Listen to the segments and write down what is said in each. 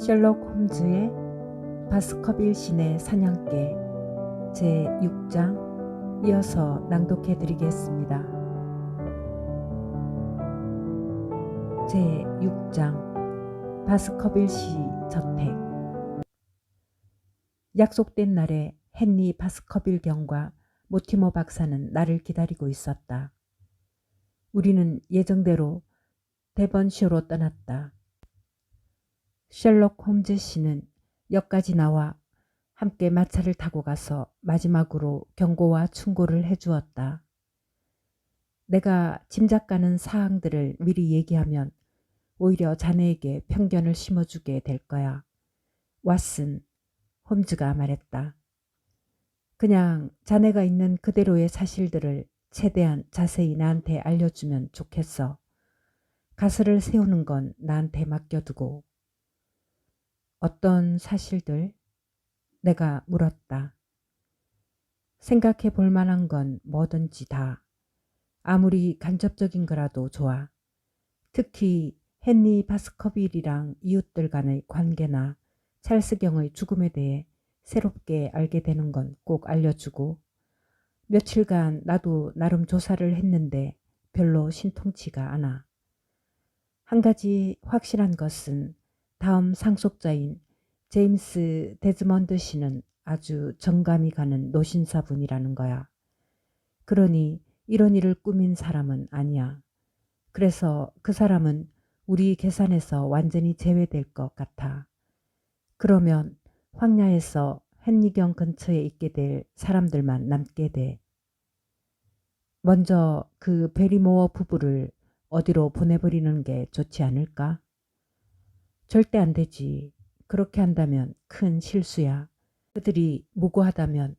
셜록 홈즈의 바스커빌 신의 사냥개 제6장 이어서 낭독해 드리겠습니다. 제6장 바스커빌 씨 저택. 약속된 날에 헨리 바스커빌 경과 모티머 박사는 나를 기다리고 있었다. 우리는 예정대로 데번시어로 떠났다. 셜록 홈즈 씨는 역까지 나와 함께 마차를 타고 가서 마지막으로 경고와 충고를 해주었다. 내가 짐작가는 사항들을 미리 얘기하면 오히려 자네에게 편견을 심어주게 될 거야. 왓슨, 홈즈가 말했다. 그냥 자네가 있는 그대로의 사실들을 최대한 자세히 나한테 알려주면 좋겠어. 가설을 세우는 건 나한테 맡겨두고. 어떤 사실들? 내가 물었다. 생각해 볼 만한 건 뭐든지 다. 아무리 간접적인 거라도 좋아. 특히 헨리 바스커빌이랑 이웃들 간의 관계나 찰스경의 죽음에 대해 새롭게 알게 되는 건 꼭 알려주고. 며칠간 나도 나름 조사를 했는데 별로 신통치가 않아. 한 가지 확실한 것은 다음 상속자인 제임스 데즈먼드 씨는 아주 정감이 가는 노신사분이라는 거야. 그러니 이런 일을 꾸민 사람은 아니야. 그래서 그 사람은 우리 계산에서 완전히 제외될 것 같아. 그러면 황야에서 헨리경 근처에 있게 될 사람들만 남게 돼. 먼저 그 베리모어 부부를 어디로 보내버리는 게 좋지 않을까? 절대 안 되지. 그렇게 한다면 큰 실수야. 그들이 무고하다면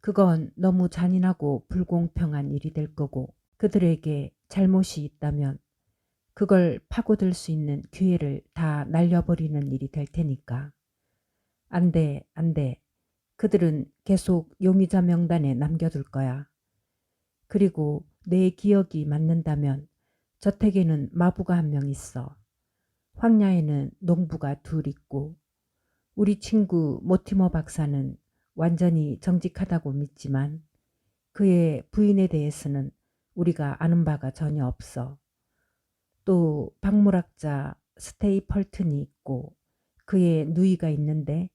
그건 너무 잔인하고 불공평한 일이 될 거고, 그들에게 잘못이 있다면 그걸 파고들 수 있는 기회를 다 날려버리는 일이 될 테니까. 안 돼, 안 돼. 그들은 계속 용의자 명단에 남겨둘 거야. 그리고 내 기억이 맞는다면 저택에는 마부가 한 명 있어. 황야에는 농부가 둘 있고, 우리 친구 모티머 박사는 완전히 정직하다고 믿지만 그의 부인에 대해서는 우리가 아는 바가 전혀 없어. 또 박물학자 스테이펄튼이 있고 그의 누이가 있는데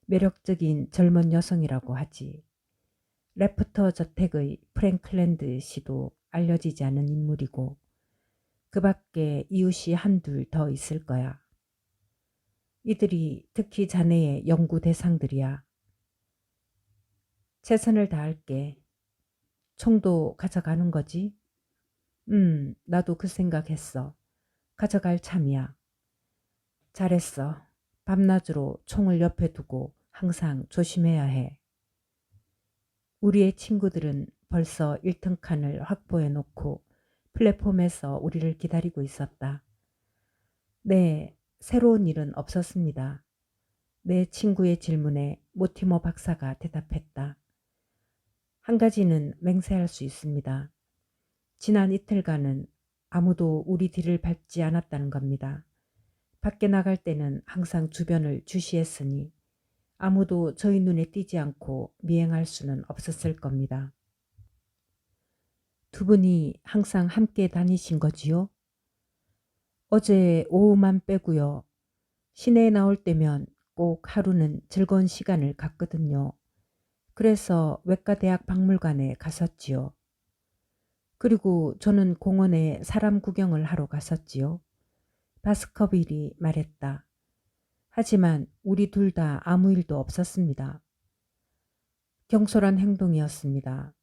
매력적인 젊은 여성이라고 하지. 레프터 저택의 프랭클랜드 씨도 알려지지 않은 인물이고, 그 밖에 이웃이 한둘 더 있을 거야. 이들이 특히 자네의 연구 대상들이야. 최선을 다할게. 총도 가져가는 거지? 나도 그 생각했어. 가져갈 참이야. 잘했어. 밤낮으로 총을 옆에 두고 항상 조심해야 해. 우리의 친구들은 벌써 1등 칸을 확보해 놓고 플랫폼에서 우리를 기다리고 있었다. 네, 새로운 일은 없었습니다. 내 친구의 질문에 모티머 박사가 대답했다. 한 가지는 맹세할 수 있습니다. 지난 이틀간은 아무도 우리 뒤를 밟지 않았다는 겁니다. 밖에 나갈 때는 항상 주변을 주시했으니 아무도 저희 눈에 띄지 않고 미행할 수는 없었을 겁니다. 두 분이 항상 함께 다니신 거지요? 어제 오후만 빼고요. 시내에 나올 때면 꼭 하루는 즐거운 시간을 갖거든요. 그래서 외과대학 박물관에 갔었지요. 그리고 저는 공원에 사람 구경을 하러 갔었지요. 바스커빌이 말했다. 하지만 우리 둘 다 아무 일도 없었습니다. 경솔한 행동이었습니다.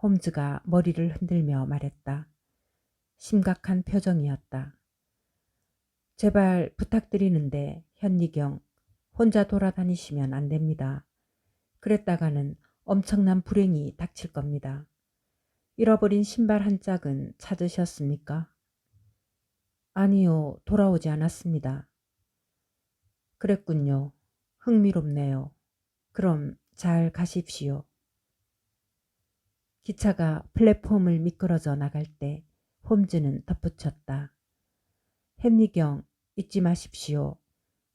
홈즈가 머리를 흔들며 말했다. 심각한 표정이었다. 제발 부탁드리는데 현리경, 혼자 돌아다니시면 안 됩니다. 그랬다가는 엄청난 불행이 닥칠 겁니다. 잃어버린 신발 한 짝은 찾으셨습니까? 아니요, 돌아오지 않았습니다. 그랬군요. 흥미롭네요. 그럼 잘 가십시오. 기차가 플랫폼을 미끄러져 나갈 때 홈즈는 덧붙였다. 헨리경, 잊지 마십시오.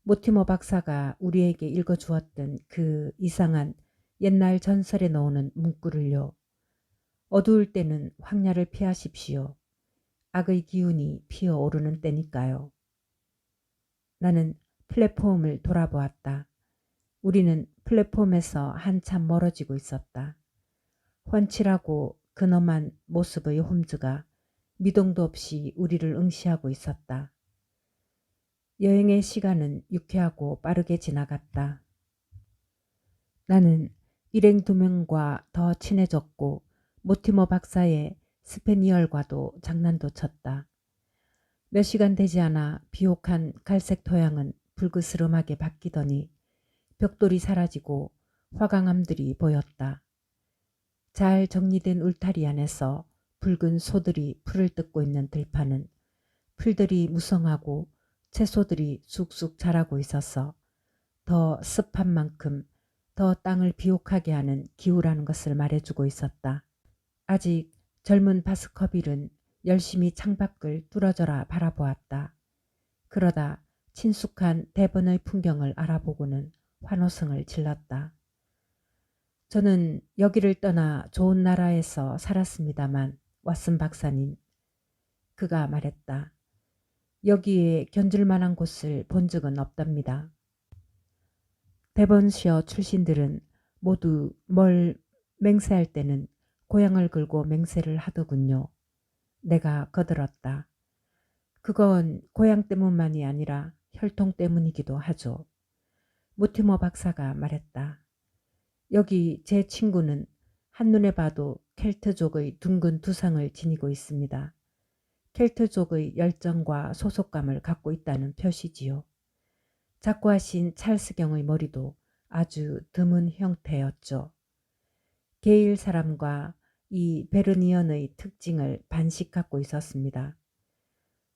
모티머 박사가 우리에게 읽어주었던 그 이상한 옛날 전설에 나오는 문구를요. 어두울 때는 황야를 피하십시오. 악의 기운이 피어오르는 때니까요. 나는 플랫폼을 돌아보았다. 우리는 플랫폼에서 한참 멀어지고 있었다. 훤칠하고 근엄한 모습의 홈즈가 미동도 없이 우리를 응시하고 있었다. 여행의 시간은 유쾌하고 빠르게 지나갔다. 나는 일행 2명과 더 친해졌고 모티머 박사의 스페니얼과도 장난도 쳤다. 몇 시간 되지 않아 비옥한 갈색 토양은 불그스름하게 바뀌더니 벽돌이 사라지고 화강암들이 보였다. 잘 정리된 울타리 안에서 붉은 소들이 풀을 뜯고 있는 들판은 풀들이 무성하고 채소들이 쑥쑥 자라고 있어서 더 습한 만큼 더 땅을 비옥하게 하는 기후라는 것을 말해주고 있었다. 아직 젊은 바스커빌은 열심히 창밖을 뚫어져라 바라보았다. 그러다 친숙한 대번의 풍경을 알아보고는 환호성을 질렀다. 저는 여기를 떠나 좋은 나라에서 살았습니다만 왓슨 박사님, 그가 말했다. 여기에 견줄 만한 곳을 본 적은 없답니다. 데번시어 출신들은 모두 뭘 맹세할 때는 고향을 걸고 맹세를 하더군요. 내가 거들었다. 그건 고향 때문만이 아니라 혈통 때문이기도 하죠. 모티머 박사가 말했다. 여기 제 친구는 한눈에 봐도 켈트족의 둥근 두상을 지니고 있습니다. 켈트족의 열정과 소속감을 갖고 있다는 표시지요. 작고하신 찰스경의 머리도 아주 드문 형태였죠. 게일 사람과 이 베르니언의 특징을 반씩 갖고 있었습니다.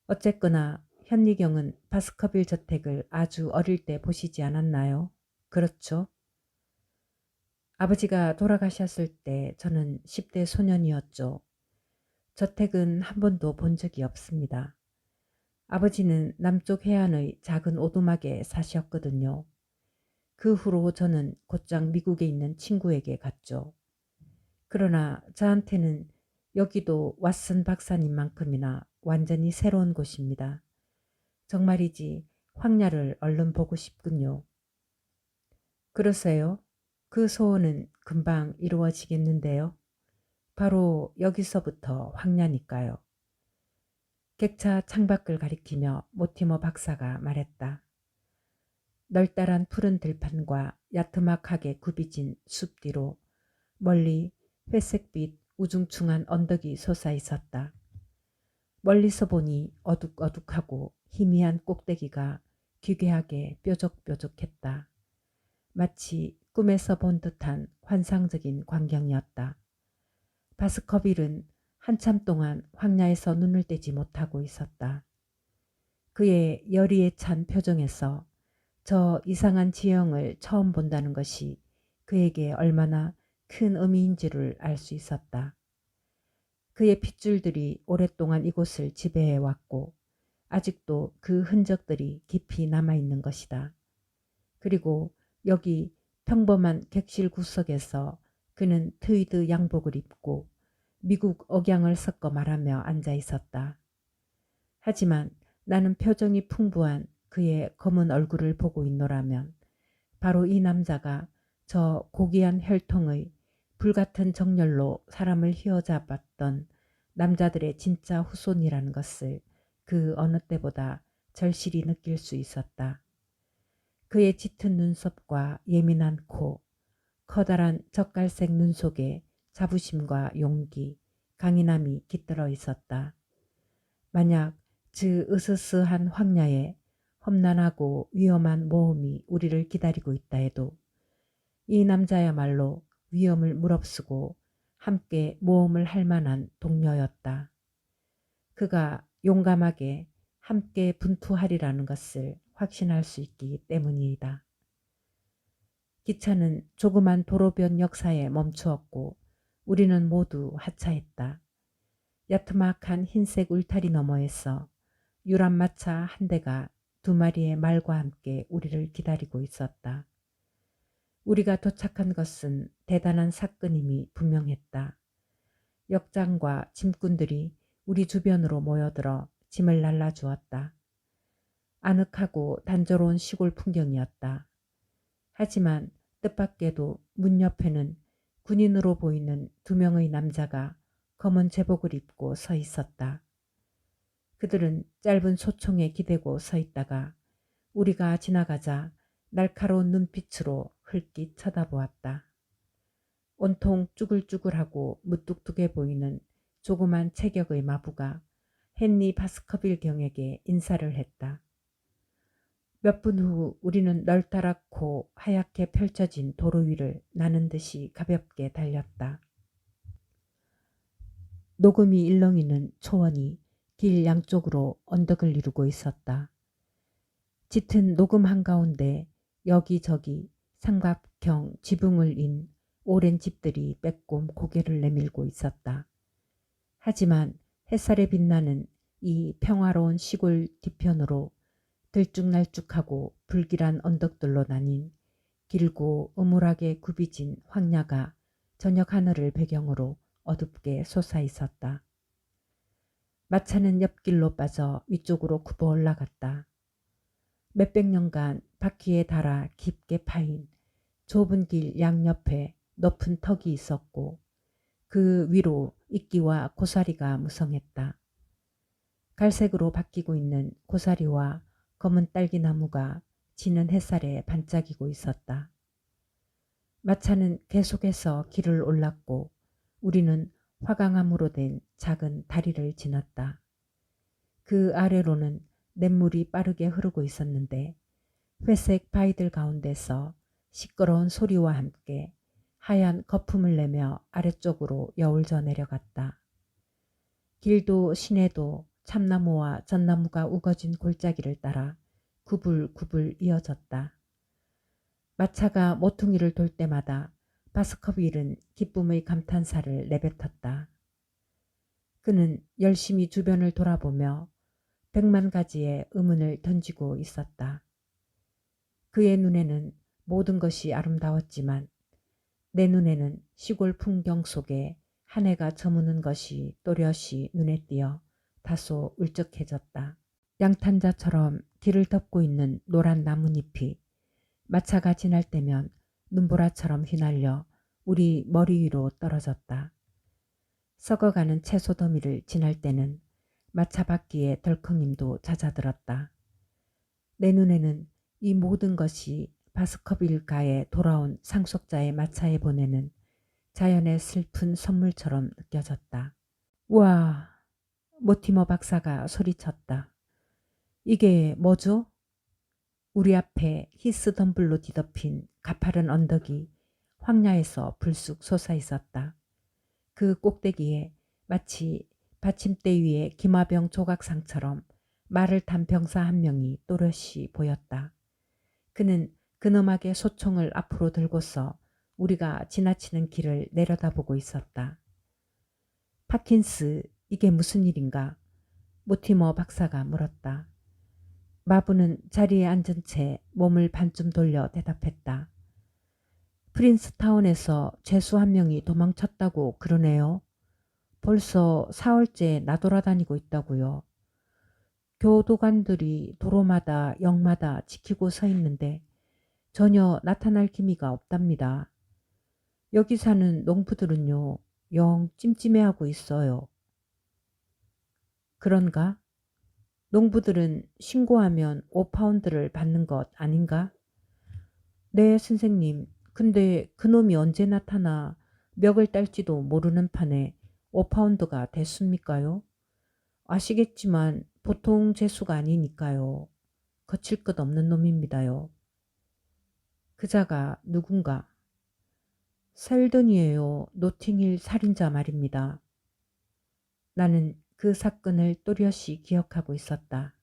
어쨌거나 현리경은 바스커빌 저택을 아주 어릴 때 보시지 않았나요? 그렇죠? 아버지가 돌아가셨을 때 저는 10대 소년이었죠. 저택은 한 번도 본 적이 없습니다. 아버지는 남쪽 해안의 작은 오두막에 사셨거든요. 그 후로 저는 곧장 미국에 있는 친구에게 갔죠. 그러나 저한테는 여기도 왓슨 박사님만큼이나 완전히 새로운 곳입니다. 정말이지 황야를 얼른 보고 싶군요. 그러세요? 그 소원은 금방 이루어지겠는데요. 바로 여기서부터 황야니까요. 객차 창밖을 가리키며 모티머 박사가 말했다. 널따란 푸른 들판과 야트막하게 굽이진 숲 뒤로 멀리 회색빛 우중충한 언덕이 솟아 있었다. 멀리서 보니 어둑어둑하고 희미한 꼭대기가 기괴하게 뾰족뾰족했다. 마치 꿈에서 본 듯한 환상적인 광경이었다. 바스커빌은 한참 동안 황야에서 눈을 떼지 못하고 있었다. 그의 열의에 찬 표정에서 저 이상한 지형을 처음 본다는 것이 그에게 얼마나 큰 의미인지를 알 수 있었다. 그의 핏줄들이 오랫동안 이곳을 지배해왔고 아직도 그 흔적들이 깊이 남아있는 것이다. 그리고 여기 평범한 객실 구석에서 그는 트위드 양복을 입고 미국 억양을 섞어 말하며 앉아 있었다. 하지만 나는 표정이 풍부한 그의 검은 얼굴을 보고 있노라면 바로 이 남자가 저 고귀한 혈통의 불같은 정열로 사람을 휘어잡았던 남자들의 진짜 후손이라는 것을 그 어느 때보다 절실히 느낄 수 있었다. 그의 짙은 눈썹과 예민한 코, 커다란 젓갈색 눈 속에 자부심과 용기, 강인함이 깃들어 있었다. 만약 그 으스스한 황야에 험난하고 위험한 모험이 우리를 기다리고 있다 해도 이 남자야말로 위험을 무릅쓰고 함께 모험을 할 만한 동료였다. 그가 용감하게 함께 분투하리라는 것을 확신할 수 있기 때문이다. 기차는 조그만 도로변 역사에 멈추었고 우리는 모두 하차했다. 야트막한 흰색 울타리 너머에서 유람마차 한 대가 두 마리의 말과 함께 우리를 기다리고 있었다. 우리가 도착한 것은 대단한 사건임이 분명했다. 역장과 짐꾼들이 우리 주변으로 모여들어 짐을 날라주었다. 아늑하고 단조로운 시골 풍경이었다. 하지만 뜻밖에도 문 옆에는 군인으로 보이는 두 명의 남자가 검은 제복을 입고 서 있었다. 그들은 짧은 소총에 기대고 서 있다가 우리가 지나가자 날카로운 눈빛으로 흘낏 쳐다보았다. 온통 쭈글쭈글하고 무뚝뚝해 보이는 조그만 체격의 마부가 헨리 바스커빌 경에게 인사를 했다. 몇 분 후 우리는 널따랗고 하얗게 펼쳐진 도로 위를 나는 듯이 가볍게 달렸다. 녹음이 일렁이는 초원이 길 양쪽으로 언덕을 이루고 있었다. 짙은 녹음 한가운데 여기저기 삼각형 지붕을 인 오랜 집들이 빼꼼 고개를 내밀고 있었다. 하지만 햇살에 빛나는 이 평화로운 시골 뒤편으로 들쭉날쭉하고 불길한 언덕들로 나뉜 길고 음울하게 굽이진 황야가 저녁 하늘을 배경으로 어둡게 솟아 있었다. 마차는 옆길로 빠져 위쪽으로 굽어 올라갔다. 몇백 년간 바퀴에 달아 깊게 파인 좁은 길 양옆에 높은 턱이 있었고 그 위로 이끼와 고사리가 무성했다. 갈색으로 바뀌고 있는 고사리와 검은 딸기나무가 지는 햇살에 반짝이고 있었다. 마차는 계속해서 길을 올랐고 우리는 화강암으로 된 작은 다리를 지났다. 그 아래로는 냇물이 빠르게 흐르고 있었는데 회색 바위들 가운데서 시끄러운 소리와 함께 하얀 거품을 내며 아래쪽으로 여울져 내려갔다. 길도 시내도 참나무와 전나무가 우거진 골짜기를 따라 구불구불 이어졌다. 마차가 모퉁이를 돌 때마다 바스커빌은 기쁨의 감탄사를 내뱉었다. 그는 열심히 주변을 돌아보며 100만 가지의 의문을 던지고 있었다. 그의 눈에는 모든 것이 아름다웠지만 내 눈에는 시골 풍경 속에 한 해가 저무는 것이 또렷이 눈에 띄어 다소 울적해졌다. 양탄자처럼 길을 덮고 있는 노란 나뭇잎이 마차가 지날 때면 눈보라처럼 휘날려 우리 머리 위로 떨어졌다. 썩어가는 채소 더미를 지날 때는 마차 바퀴의 덜컹임도 잦아들었다. 내 눈에는 이 모든 것이 바스커빌가에 돌아온 상속자의 마차에 보내는 자연의 슬픈 선물처럼 느껴졌다. 우와! 모티머 박사가 소리쳤다. 이게 뭐죠? 우리 앞에 히스 덤불로 뒤덮인 가파른 언덕이 황야에서 불쑥 솟아 있었다. 그 꼭대기에 마치 받침대 위에 기마병 조각상처럼 말을 탄 병사 한 명이 또렷이 보였다. 그는 근엄하게 소총을 앞으로 들고서 우리가 지나치는 길을 내려다보고 있었다. 파킨스, 이게 무슨 일인가? 모티머 박사가 물었다. 마부는 자리에 앉은 채 몸을 반쯤 돌려 대답했다. 프린스타운에서 죄수 한 명이 도망쳤다고 그러네요. 벌써 4월째 나돌아다니고 있다고요. 교도관들이 도로마다 역마다 지키고 서 있는데 전혀 나타날 기미가 없답니다. 여기 사는 농부들은요, 영 찜찜해하고 있어요. 그런가? 농부들은 신고하면 5파운드를 받는 것 아닌가? 네, 선생님. 근데 그놈이 언제 나타나 멱을 딸지도 모르는 판에 5파운드가 됐습니까요? 아시겠지만 보통 재수가 아니니까요. 거칠 것 없는 놈입니다요. 그자가 누군가? 셀든이에요. 노팅힐 살인자 말입니다. 나는 그 사건을 또렷이 기억하고 있었다.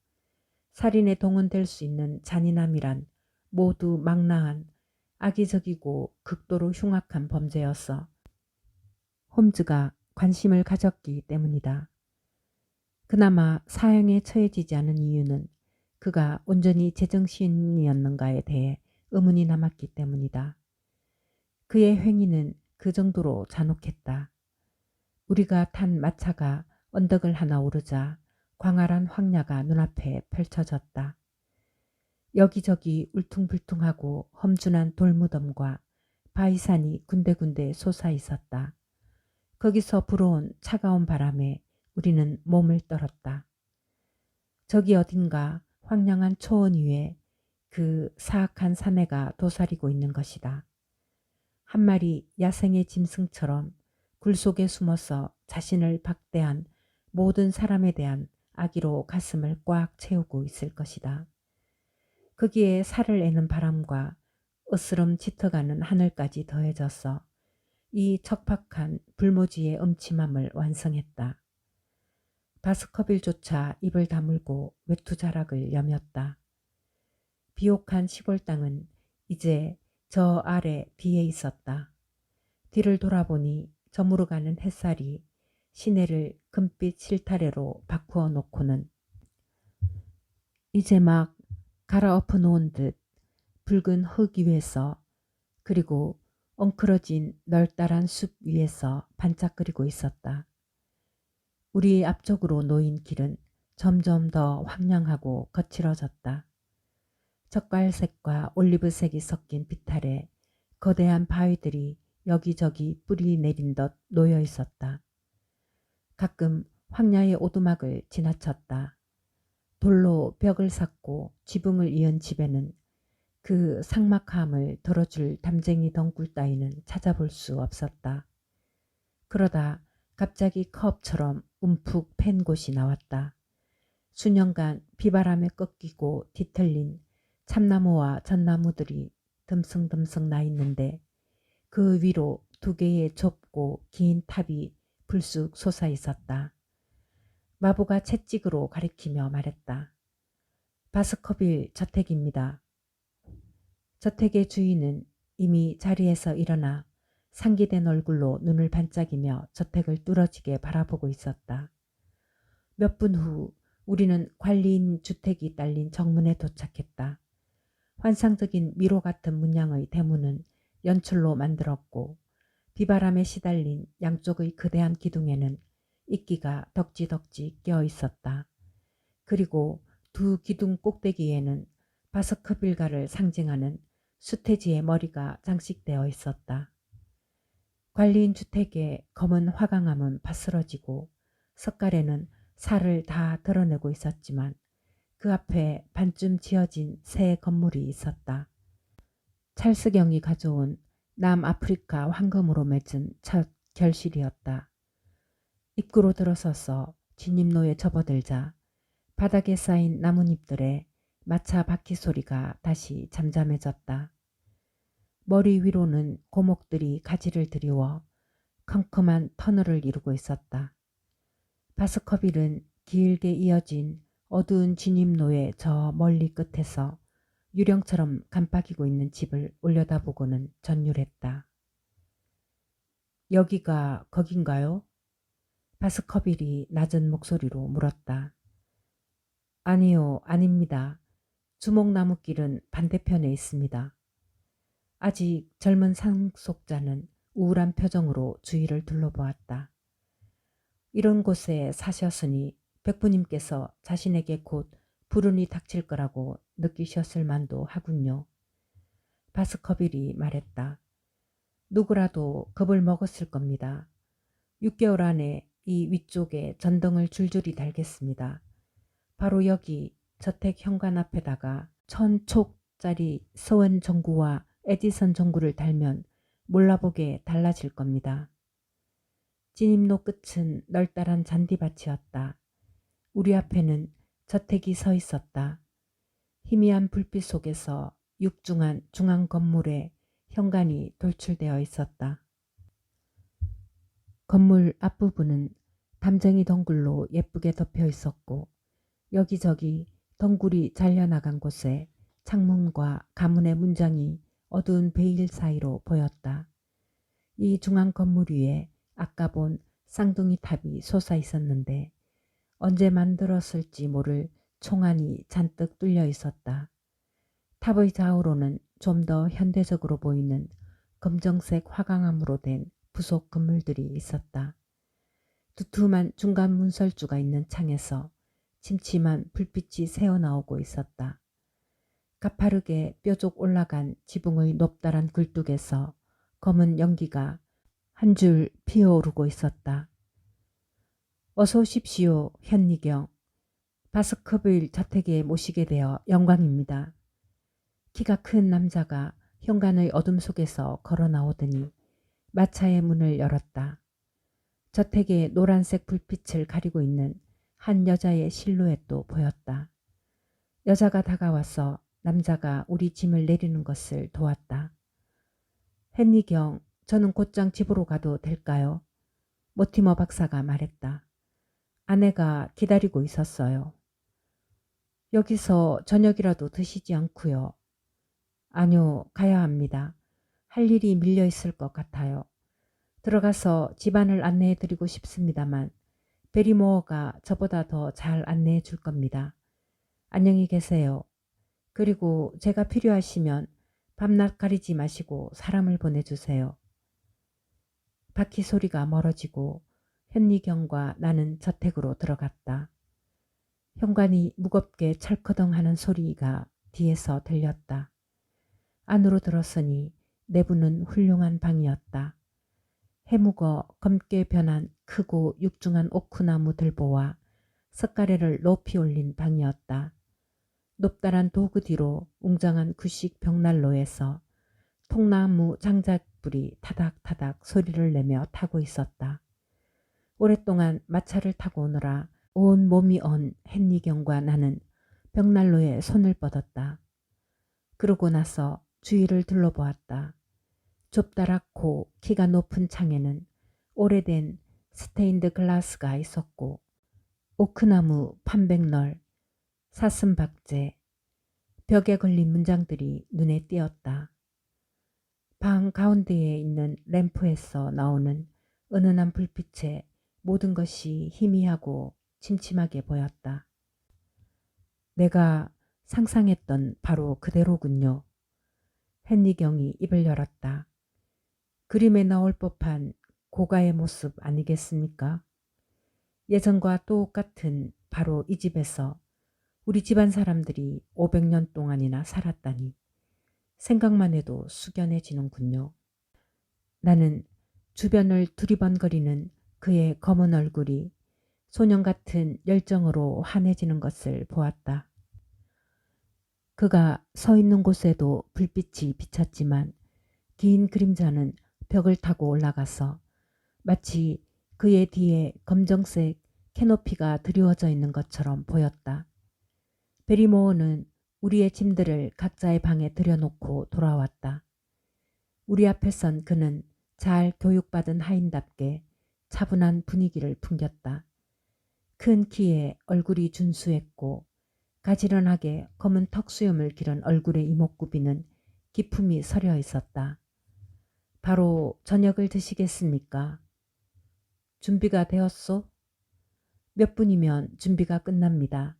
살인에 동원될 수 있는 잔인함이란 모두 망라한 악의적이고 극도로 흉악한 범죄였어. 홈즈가 관심을 가졌기 때문이다. 그나마 사형에 처해지지 않은 이유는 그가 온전히 제정신이었는가에 대해 의문이 남았기 때문이다. 그의 행위는 그 정도로 잔혹했다. 우리가 탄 마차가 언덕을 하나 오르자 광활한 황야가 눈앞에 펼쳐졌다. 여기저기 울퉁불퉁하고 험준한 돌무덤과 바위산이 군데군데 솟아있었다. 거기서 불어온 차가운 바람에 우리는 몸을 떨었다. 저기 어딘가 황량한 초원 위에 그 사악한 사내가 도사리고 있는 것이다. 한 마리 야생의 짐승처럼 굴 속에 숨어서 자신을 박대한 모든 사람에 대한 악의로 가슴을 꽉 채우고 있을 것이다. 거기에 살을 애는 바람과 으스름 짙어가는 하늘까지 더해져서 이 척박한 불모지의 음침함을 완성했다. 바스커빌조차 입을 다물고 외투자락을 여몄다. 비옥한 시골 땅은 이제 저 아래 비에 있었다. 뒤를 돌아보니 저물어가는 햇살이 시내를 금빛 실타래로 바꾸어 놓고는 이제 막 갈아엎어 놓은 듯 붉은 흙 위에서 그리고 엉클어진 널따란 숲 위에서 반짝거리고 있었다. 우리 앞쪽으로 놓인 길은 점점 더 황량하고 거칠어졌다. 젓갈색과 올리브색이 섞인 빛 아래 거대한 바위들이 여기저기 뿌리 내린 듯 놓여 있었다. 가끔 황야의 오두막을 지나쳤다. 돌로 벽을 쌓고 지붕을 이은 집에는 그 삭막함을 덜어줄 담쟁이 덩굴 따위는 찾아볼 수 없었다. 그러다 갑자기 컵처럼 움푹 팬 곳이 나왔다. 수년간 비바람에 꺾이고 뒤틀린 참나무와 전나무들이 듬성듬성 나 있는데 그 위로 두 개의 좁고 긴 탑이 불쑥 솟아 있었다. 마부가 채찍으로 가리키며 말했다. 바스커빌 저택입니다. 저택의 주인은 이미 자리에서 일어나 상기된 얼굴로 눈을 반짝이며 저택을 뚫어지게 바라보고 있었다. 몇 분 후 우리는 관리인 주택이 딸린 정문에 도착했다. 환상적인 미로 같은 문양의 대문은 연출로 만들었고 비바람에 시달린 양쪽의 거대한 기둥에는 이끼가 덕지덕지 껴 있었다. 그리고 두 기둥 꼭대기에는 바스커빌가를 상징하는 수태지의 머리가 장식되어 있었다. 관리인 주택의 검은 화강암은 바스러지고 석갈에는 살을 다 드러내고 있었지만 그 앞에 반쯤 지어진 새 건물이 있었다. 찰스경이 가져온 남아프리카 황금으로 맺은 첫 결실이었다. 입구로 들어서서 진입로에 접어들자 바닥에 쌓인 나뭇잎들의 마차 바퀴 소리가 다시 잠잠해졌다. 머리 위로는 고목들이 가지를 들이워 컴컴한 터널을 이루고 있었다. 바스커빌은 길게 이어진 어두운 진입로의 저 멀리 끝에서 유령처럼 깜빡이고 있는 집을 올려다보고는 전율했다. 여기가 거긴가요? 바스커빌이 낮은 목소리로 물었다. 아니요, 아닙니다. 주목나무길은 반대편에 있습니다. 아직 젊은 상속자는 우울한 표정으로 주위를 둘러보았다. 이런 곳에 사셨으니 백부님께서 자신에게 곧 불운이 닥칠 거라고 느끼셨을 만도 하군요. 바스커빌이 말했다. 누구라도 겁을 먹었을 겁니다. 6개월 안에 이 위쪽에 전등을 줄줄이 달겠습니다. 바로 여기 저택 현관 앞에다가 1000촉짜리 서원 전구와 에디선 전구를 달면 몰라보게 달라질 겁니다. 진입로 끝은 널따란 잔디밭이었다. 우리 앞에는 저택이 서 있었다. 희미한 불빛 속에서 육중한 중앙 건물에 현관이 돌출되어 있었다. 건물 앞부분은 담쟁이 덩굴로 예쁘게 덮여 있었고 여기저기 덩굴이 잘려나간 곳에 창문과 가문의 문장이 어두운 베일 사이로 보였다. 이 중앙 건물 위에 아까 본 쌍둥이 탑이 솟아 있었는데 언제 만들었을지 모를 총안이 잔뜩 뚫려 있었다. 탑의 좌우로는 좀 더 현대적으로 보이는 검정색 화강암으로 된 부속 건물들이 있었다. 두툼한 중간 문설주가 있는 창에서 침침한 불빛이 새어나오고 있었다. 가파르게 뾰족 올라간 지붕의 높다란 굴뚝에서 검은 연기가 한 줄 피어오르고 있었다. 어서 오십시오, 현미경. 바스커빌 저택에 모시게 되어 영광입니다. 키가 큰 남자가 현관의 어둠 속에서 걸어 나오더니 마차의 문을 열었다. 저택의 노란색 불빛을 가리고 있는 한 여자의 실루엣도 보였다. 여자가 다가와서 남자가 우리 짐을 내리는 것을 도왔다. 헨리경, 저는 곧장 집으로 가도 될까요? 모티머 박사가 말했다. 아내가 기다리고 있었어요. 여기서 저녁이라도 드시지 않고요. 아니요, 가야 합니다. 할 일이 밀려 있을 것 같아요. 들어가서 집안을 안내해 드리고 싶습니다만 베리모어가 저보다 더 잘 안내해 줄 겁니다. 안녕히 계세요. 그리고 제가 필요하시면 밤낮 가리지 마시고 사람을 보내주세요. 바퀴 소리가 멀어지고 현미경과 나는 저택으로 들어갔다. 현관이 무겁게 철커덩하는 소리가 뒤에서 들렸다. 안으로 들었으니 내부는 훌륭한 방이었다. 해묵어 검게 변한 크고 육중한 오크나무 들보와 석가래를 높이 올린 방이었다. 높다란 도구 뒤로 웅장한 구식 벽난로에서 통나무 장작불이 타닥타닥 소리를 내며 타고 있었다. 오랫동안 마차를 타고 오느라 온 몸이 언 헨리경과 나는 벽난로에 손을 뻗었다. 그러고 나서 주위를 둘러보았다. 좁다랗고 키가 높은 창에는 오래된 스테인드 글라스가 있었고 오크나무 판백널, 사슴박제, 벽에 걸린 문장들이 눈에 띄었다. 방 가운데에 있는 램프에서 나오는 은은한 불빛에 모든 것이 희미하고 침침하게 보였다. 내가 상상했던 바로 그대로군요. 헨리경이 입을 열었다. 그림에 나올 법한 고가의 모습 아니겠습니까? 예전과 똑같은 바로 이 집에서 우리 집안 사람들이 500년 동안이나 살았다니 생각만 해도 숙연해지는군요. 나는 주변을 두리번거리는 그의 검은 얼굴이 소년 같은 열정으로 환해지는 것을 보았다. 그가 서 있는 곳에도 불빛이 비쳤지만 긴 그림자는 벽을 타고 올라가서 마치 그의 뒤에 검정색 캐노피가 드리워져 있는 것처럼 보였다. 베리모어는 우리의 짐들을 각자의 방에 들여놓고 돌아왔다. 우리 앞에 선 그는 잘 교육받은 하인답게 차분한 분위기를 풍겼다. 큰 키에 얼굴이 준수했고 가지런하게 검은 턱수염을 기른 얼굴의 이목구비는 기품이 서려 있었다. 바로 저녁을 드시겠습니까? 준비가 되었소? 몇 분이면 준비가 끝납니다.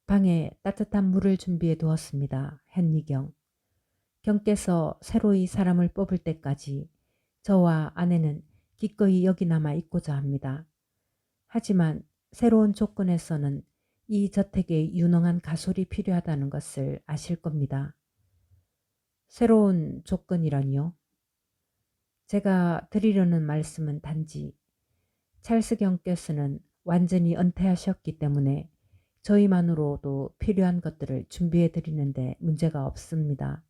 방에 따뜻한 물을 준비해 두었습니다. 헨리경. 경께서 새로이 사람을 뽑을 때까지 저와 아내는 기꺼이 여기 남아 있고자 합니다. 하지만 새로운 조건에서는 이 저택에 유능한 가솔이 필요하다는 것을 아실 겁니다. 새로운 조건이라니요? 제가 드리려는 말씀은 단지 찰스 경께서는 완전히 은퇴하셨기 때문에 저희만으로도 필요한 것들을 준비해 드리는데 문제가 없습니다.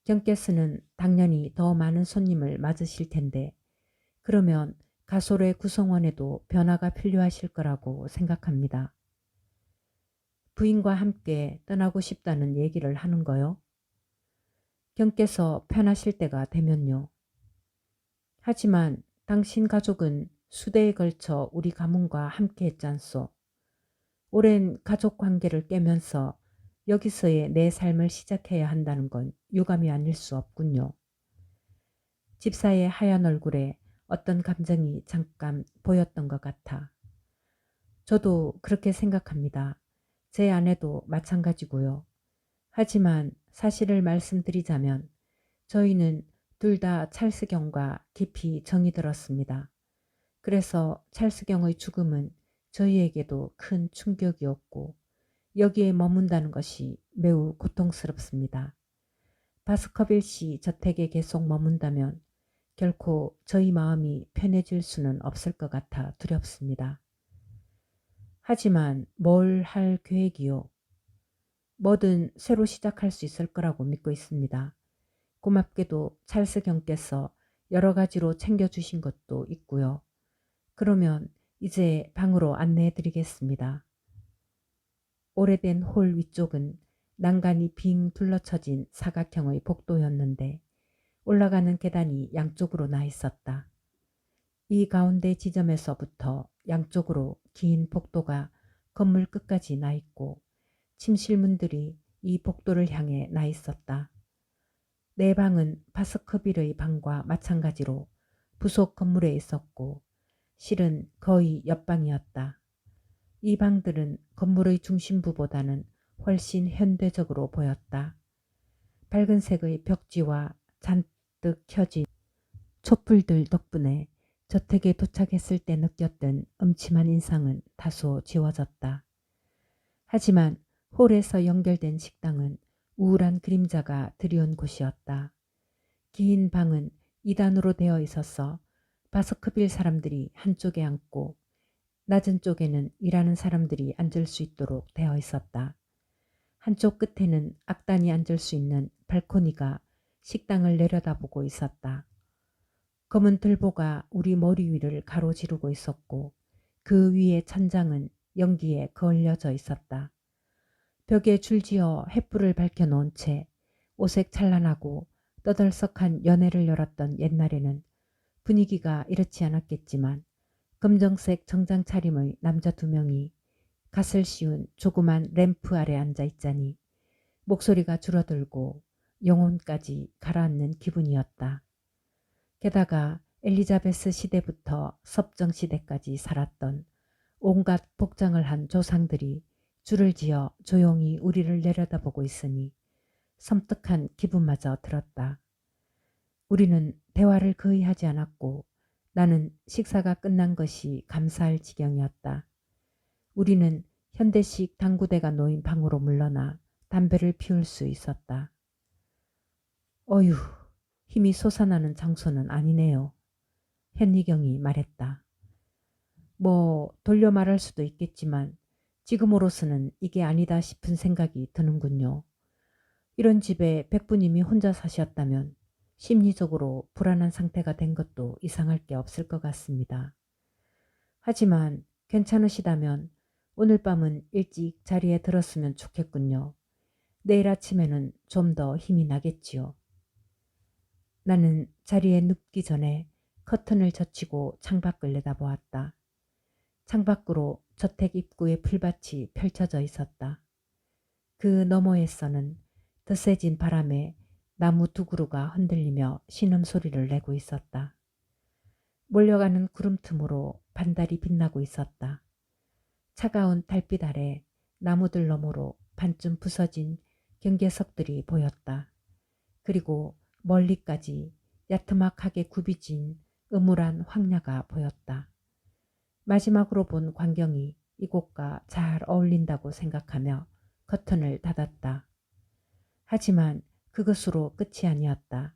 경께서는 당연히 더 많은 손님을 맞으실 텐데 그러면 가솔의 구성원에도 변화가 필요하실 거라고 생각합니다. 부인과 함께 떠나고 싶다는 얘기를 하는 거요? 경께서 편하실 때가 되면요. 하지만 당신 가족은 수대에 걸쳐 우리 가문과 함께 했잖소. 오랜 가족 관계를 깨면서 여기서의 내 삶을 시작해야 한다는 건 유감이 아닐 수 없군요. 집사의 하얀 얼굴에 어떤 감정이 잠깐 보였던 것 같아. 저도 그렇게 생각합니다. 제 아내도 마찬가지고요. 하지만 사실을 말씀드리자면 저희는 둘 다 찰스경과 깊이 정이 들었습니다. 그래서 찰스경의 죽음은 저희에게도 큰 충격이었고 여기에 머문다는 것이 매우 고통스럽습니다. 바스커빌 씨 저택에 계속 머문다면 결코 저희 마음이 편해질 수는 없을 것 같아 두렵습니다. 하지만 뭘 할 계획이요? 뭐든 새로 시작할 수 있을 거라고 믿고 있습니다. 고맙게도 찰스 경께서 여러 가지로 챙겨주신 것도 있고요. 그러면 이제 방으로 안내해 드리겠습니다. 오래된 홀 위쪽은 난간이 빙 둘러쳐진 사각형의 복도였는데 올라가는 계단이 양쪽으로 나 있었다. 이 가운데 지점에서부터 양쪽으로 긴 복도가 건물 끝까지 나 있고 침실문들이 이 복도를 향해 나 있었다. 내 방은 바스커빌의 방과 마찬가지로 부속 건물에 있었고 실은 거의 옆방이었다. 이 방들은 건물의 중심부보다는 훨씬 현대적으로 보였다. 밝은색의 벽지와 잔뜩 켜진 촛불들 덕분에 저택에 도착했을 때 느꼈던 음침한 인상은 다소 지워졌다. 하지만 홀에서 연결된 식당은 우울한 그림자가 드리운 곳이었다. 긴 방은 2단으로 되어 있어서 바스커빌 사람들이 한쪽에 앉고 낮은 쪽에는 일하는 사람들이 앉을 수 있도록 되어 있었다. 한쪽 끝에는 악단이 앉을 수 있는 발코니가 식당을 내려다보고 있었다. 검은 들보가 우리 머리 위를 가로지르고 있었고 그 위에 천장은 연기에 그을려져 있었다. 벽에 줄지어 횃불을 밝혀놓은 채 오색 찬란하고 떠들썩한 연회를 열었던 옛날에는 분위기가 이렇지 않았겠지만 검정색 정장 차림의 남자 2명이 갓을 씌운 조그만 램프 아래 앉아 있자니 목소리가 줄어들고 영혼까지 가라앉는 기분이었다. 게다가 엘리자베스 시대부터 섭정 시대까지 살았던 온갖 복장을 한 조상들이 줄을 지어 조용히 우리를 내려다보고 있으니 섬뜩한 기분마저 들었다. 우리는 대화를 거의 하지 않았고 나는 식사가 끝난 것이 감사할 지경이었다. 우리는 현대식 당구대가 놓인 방으로 물러나 담배를 피울 수 있었다. 어휴, 힘이 솟아나는 장소는 아니네요. 현미경이 말했다. 뭐 돌려 말할 수도 있겠지만 지금으로서는 이게 아니다 싶은 생각이 드는군요. 이런 집에 백부님이 혼자 사셨다면 심리적으로 불안한 상태가 된 것도 이상할 게 없을 것 같습니다. 하지만 괜찮으시다면 오늘 밤은 일찍 자리에 들었으면 좋겠군요. 내일 아침에는 좀 더 힘이 나겠지요. 나는 자리에 눕기 전에 커튼을 젖히고 창밖을 내다보았다. 창밖으로 저택 입구의 풀밭이 펼쳐져 있었다. 그 너머에서는 드세진 바람에 나무 2그루가 흔들리며 신음소리를 내고 있었다. 몰려가는 구름 틈으로 반달이 빛나고 있었다. 차가운 달빛 아래 나무들 너머로 반쯤 부서진 경계석들이 보였다. 그리고 멀리까지 야트막하게 굽이진 음울한 황야가 보였다. 마지막으로 본 광경이 이곳과 잘 어울린다고 생각하며 커튼을 닫았다. 하지만 그것으로 끝이 아니었다.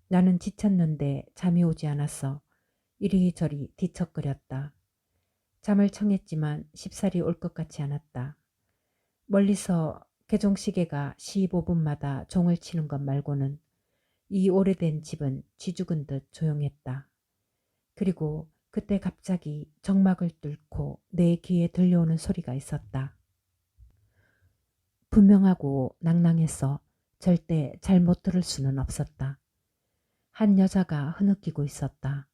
나는 지쳤는데 잠이 오지 않았어 이리저리 뒤척거렸다. 잠을 청했지만 쉽사리 올 것 같지 않았다. 멀리서 개종시계가 15분마다 종을 치는 것 말고는 이 오래된 집은 쥐죽은 듯 조용했다. 그리고 그때 갑자기 정막을 뚫고 내 귀에 들려오는 소리가 있었다. 분명하고 낭낭해서 절대 잘못 들을 수는 없었다. 한 여자가 흐느끼고 있었다.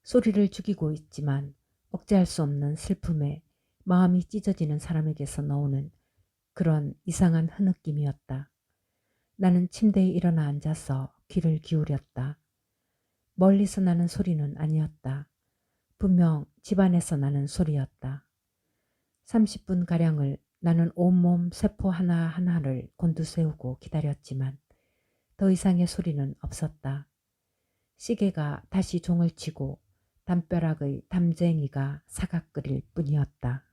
소리를 죽이고 있지만 억제할 수 없는 슬픔에 마음이 찢어지는 사람에게서 나오는 그런 이상한 흐느낌이었다. 나는 침대에 일어나 앉아서 귀를 기울였다. 멀리서 나는 소리는 아니었다. 분명 집안에서 나는 소리였다. 30분가량을 나는 온몸 세포 하나하나를 곤두세우고 기다렸지만 더 이상의 소리는 없었다. 시계가 다시 종을 치고 담벼락의 담쟁이가 사각거릴 뿐이었다.